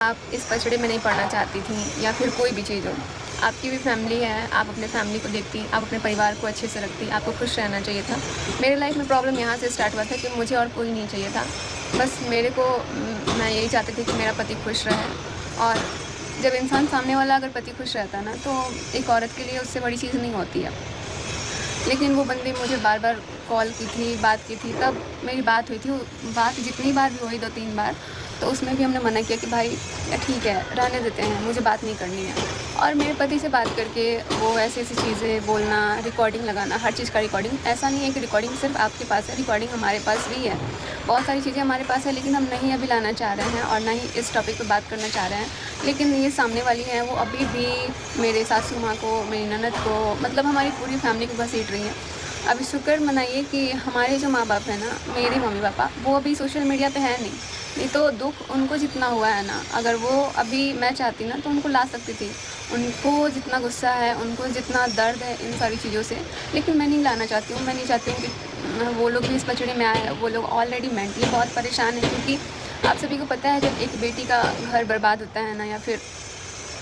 आप इस पचड़े में नहीं पड़ना चाहती थी या फिर कोई भी चीज़ हो, आपकी भी फैमिली है, आप अपने फैमिली को देखती, आप अपने परिवार को अच्छे से रखती, आपको खुश रहना चाहिए था। मेरे लाइफ में प्रॉब्लम यहाँ से स्टार्ट हुआ था कि मुझे और कोई नहीं चाहिए था, बस मेरे को मैं यही चाहती थी कि मेरा पति खुश रहे। और जब इंसान सामने वाला अगर पति खुश रहता है ना, तो एक औरत के लिए उससे बड़ी चीज़ नहीं होती है। लेकिन वो बंदी मुझे बार बार कॉल की थी, बात की थी, तब मेरी बात हुई थी। बात जितनी बार भी हुई 2-3 बार, तो उसमें भी हमने मना किया कि भाई ठीक है, रहने देते हैं, मुझे बात नहीं करनी है। और मेरे पति से बात करके वो ऐसी चीज़ें बोलना, रिकॉर्डिंग लगाना, हर चीज़ का रिकॉर्डिंग। ऐसा नहीं है कि रिकॉर्डिंग सिर्फ आपके पास है, रिकॉर्डिंग हमारे पास भी है। बहुत सारी चीज़ें हमारे पास है, लेकिन हम नहीं अभी लाना चाह रहे हैं और ना ही इस टॉपिक पे बात करना चाह रहे हैं। लेकिन ये सामने वाली हैं, वो अभी भी मेरे सासू माँ को, मेरी ननद को, मतलब हमारी पूरी फैमिली को घसीट रही हैं। अभी शुक्र मनाइए कि हमारे जो माँ बाप हैं ना, मेरे मम्मी पापा, वो अभी सोशल मीडिया पे है नहीं तो दुख उनको जितना हुआ है ना, अगर वो अभी मैं चाहती ना तो उनको ला सकती थी। उनको जितना गुस्सा है, उनको जितना दर्द है इन सारी चीज़ों से, लेकिन मैं नहीं लाना चाहती हूँ। मैं नहीं चाहती हूँ कि वो लोग भी इस पचड़े में आए। वो लोग ऑलरेडी मेंटली बहुत परेशान हैं, क्योंकि आप सभी को पता है जब एक बेटी का घर बर्बाद होता है ना, या फिर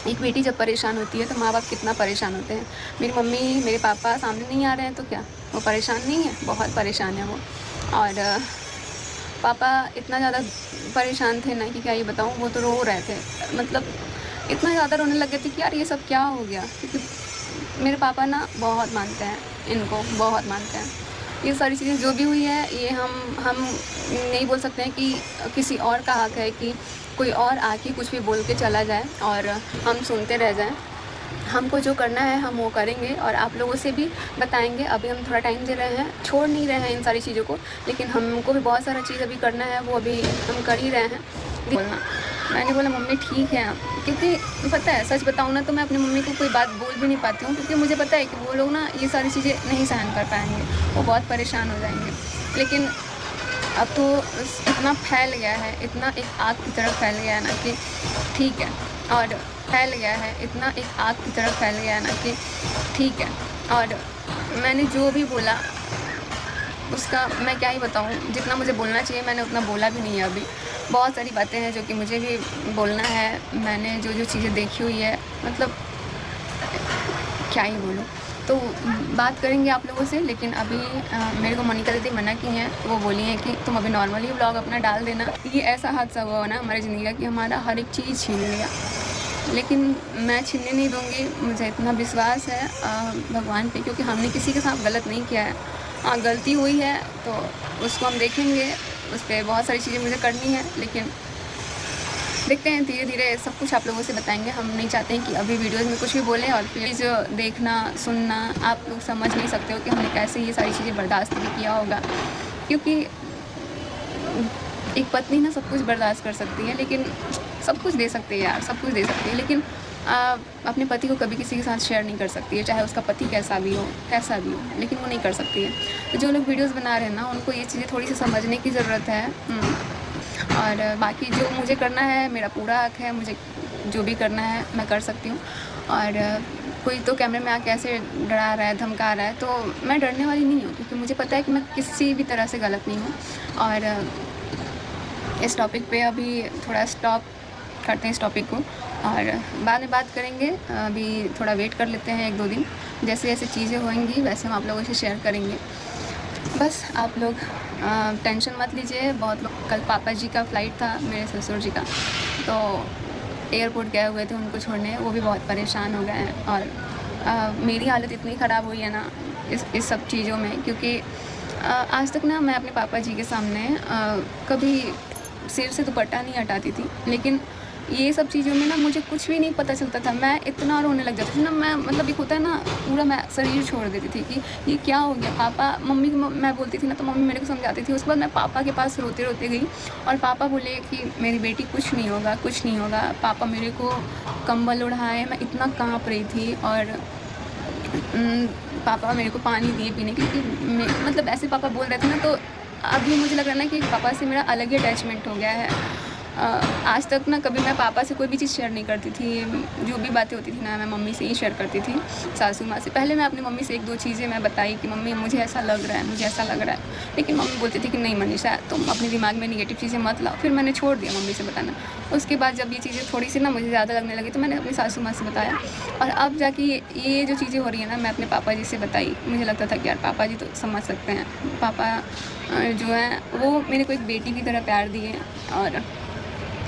एक बेटी जब परेशान होती है तो माँ बाप कितना परेशान होते हैं। मेरी मम्मी, मेरे पापा सामने नहीं आ रहे हैं तो क्या वो परेशान नहीं है? बहुत परेशान है वो। और पापा इतना ज़्यादा परेशान थे ना कि क्या ये बताऊँ, वो तो रो रहे थे। मतलब इतना ज़्यादा रोने लगे थे कि यार ये सब क्या हो गया, क्योंकि मेरे पापा ना बहुत मानते हैं इनको, बहुत मानते हैं। ये सारी चीज़ें जो भी हुई है, ये हम नहीं बोल सकते हैं कि किसी और का हक़ है कि कोई और आके कुछ भी बोल के चला जाए और हम सुनते रह जाएं। हमको जो करना है हम वो करेंगे और आप लोगों से भी बताएंगे। अभी हम थोड़ा टाइम दे रहे हैं, छोड़ नहीं रहे हैं इन सारी चीज़ों को, लेकिन हमको भी बहुत सारा चीज़ अभी करना है, वो अभी हम कर ही रहे हैं। बोलना, मैंने बोला मम्मी ठीक है, क्योंकि पता है सच बताऊँ ना तो मैं अपनी मम्मी को कोई बात बोल भी नहीं पाती हूँ, क्योंकि मुझे पता है कि वो लोग ना ये सारी चीज़ें नहीं सहन कर पाएंगे, वो बहुत परेशान हो जाएंगे। लेकिन अब तो इतना फैल गया है, इतना एक आग की तरह फैल गया है ना कि ठीक है, और फैल गया है, इतना एक आग की तरह फैल गया है ना कि ठीक है। और मैंने जो भी बोला उसका मैं क्या ही बताऊँ, जितना मुझे बोलना चाहिए मैंने उतना बोला भी नहीं है। अभी बहुत सारी बातें हैं जो कि मुझे भी बोलना है। मैंने जो जो चीज़ें देखी हुई है, मतलब क्या ही बोलूँ। तो बात करेंगे आप लोगों से, लेकिन अभी मेरे को मोनिका दीदी मना की हैं। वो बोली हैं कि तुम अभी नॉर्मली व्लॉग अपना डाल देना। ये ऐसा हादसा हुआ ना हमारी ज़िंदगी का कि हमारा हर एक चीज़ छीन लिया, लेकिन मैं छीनने नहीं दूँगी। मुझे इतना विश्वास है भगवान पे, क्योंकि हमने किसी के साथ गलत नहीं किया है। हाँ, गलती हुई है तो उसको हम देखेंगे, उस पर बहुत सारी चीज़ें मुझे करनी है, लेकिन देखते हैं धीरे धीरे सब कुछ आप लोगों से बताएंगे। हम नहीं चाहते हैं कि अभी वीडियोज़ में कुछ भी बोलें और फिर जो देखना सुनना आप लोग समझ नहीं सकते हो कि हमने कैसे ये सारी चीज़ें बर्दाश्त भी किया होगा। क्योंकि एक पत्नी ना सब कुछ बर्दाश्त कर सकती है, लेकिन सब कुछ दे सकती है यार, सब कुछ दे सकती है, लेकिन अपने पति को कभी किसी के साथ शेयर नहीं कर सकती है, चाहे उसका पति कैसा भी हो, लेकिन वो नहीं कर सकती है। तो जो लोग वीडियोज़ बना रहे हैं ना, उनको ये चीज़ें थोड़ी सी समझने की ज़रूरत है। और बाकी जो मुझे करना है, मेरा पूरा हक़ है, मुझे जो भी करना है मैं कर सकती हूँ। और कोई तो कैमरे में आके ऐसे डरा रहा है, धमका रहा है, तो मैं डरने वाली नहीं हूँ, क्योंकि मुझे पता है कि मैं किसी भी तरह से गलत नहीं हूँ। और इस टॉपिक पे अभी थोड़ा स्टॉप करते हैं इस टॉपिक को, और बाद में बात करेंगे। अभी थोड़ा वेट कर लेते हैं 1-2 दिन, जैसे जैसे चीज़ें होंगी वैसे हम आप लोगों से शेयर करेंगे। बस आप लोग टेंशन मत लीजिए। बहुत लोग, कल पापा जी का फ़्लाइट था, मेरे ससुर जी का, तो एयरपोर्ट गए हुए थे उनको छोड़ने, वो भी बहुत परेशान हो गए हैं। और मेरी हालत इतनी ख़राब हुई है ना इस सब चीज़ों में, क्योंकि आज तक ना मैं अपने पापा जी के सामने कभी सिर से दुपट्टा नहीं हटाती थी, लेकिन ये सब चीज़ों में ना मुझे कुछ भी नहीं पता चलता था। मैं इतना रोने लग जाती थी ना, मैं मतलब एक होता है ना, पूरा मैं शरीर छोड़ देती थी कि ये क्या हो गया। पापा मम्मी को मैं बोलती थी ना, तो मम्मी मेरे को समझाती थी। उसके बाद मैं पापा के पास रोते रोते गई, और पापा बोले कि मेरी बेटी कुछ नहीं होगा, कुछ नहीं होगा। पापा मेरे को कंबल उड़ाए, मैं इतना काँप रही थी। और पापा मेरे को पानी दिए पीने, क्योंकि मतलब ऐसे पापा बोल रहे थे ना, तो अभी मुझे लग रहा है ना कि पापा से मेरा अलग ही अटैचमेंट हो गया है। आज तक ना कभी मैं पापा से कोई भी चीज़ शेयर नहीं करती थी। जो भी बातें होती थी ना, मैं मम्मी से ही शेयर करती थी, सासू माँ से। पहले मैं अपनी मम्मी से 1-2 चीज़ें मैं बताई कि मम्मी मुझे ऐसा लग रहा है, मुझे ऐसा लग रहा है। लेकिन मम्मी बोलती थी कि नहीं मनीषा, तुम अपने दिमाग में नेगेटिव चीज़ें मत लाओ। फिर मैंने छोड़ दिया मम्मी से बताना। उसके बाद जब ये चीज़ें थोड़ी सी ना मुझे ज़्यादा लगने लगी, तो मैंने अपनी सासू माँ से बताया। और अब जाके ये जो चीज़ें हो रही है ना, मैं अपने पापा जी से बताई। मुझे लगता था कि यार पापा जी तो समझ सकते हैं। पापा जो हैं वो मेरे को एक बेटी की तरह प्यार दिए। और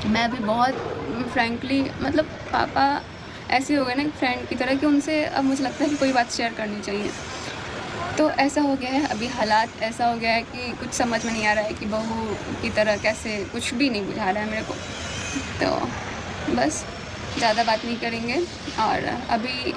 मैं भी बहुत फ्रैंकली, मतलब पापा ऐसे हो गए ना एक फ्रेंड की तरह, कि उनसे अब मुझे लगता है कि कोई बात शेयर करनी चाहिए। तो ऐसा हो गया है, अभी हालात ऐसा हो गया है कि कुछ समझ में नहीं आ रहा है कि बहू की तरह कैसे, कुछ भी नहीं बुझा रहा है मेरे को। तो बस ज़्यादा बात नहीं करेंगे। और अभी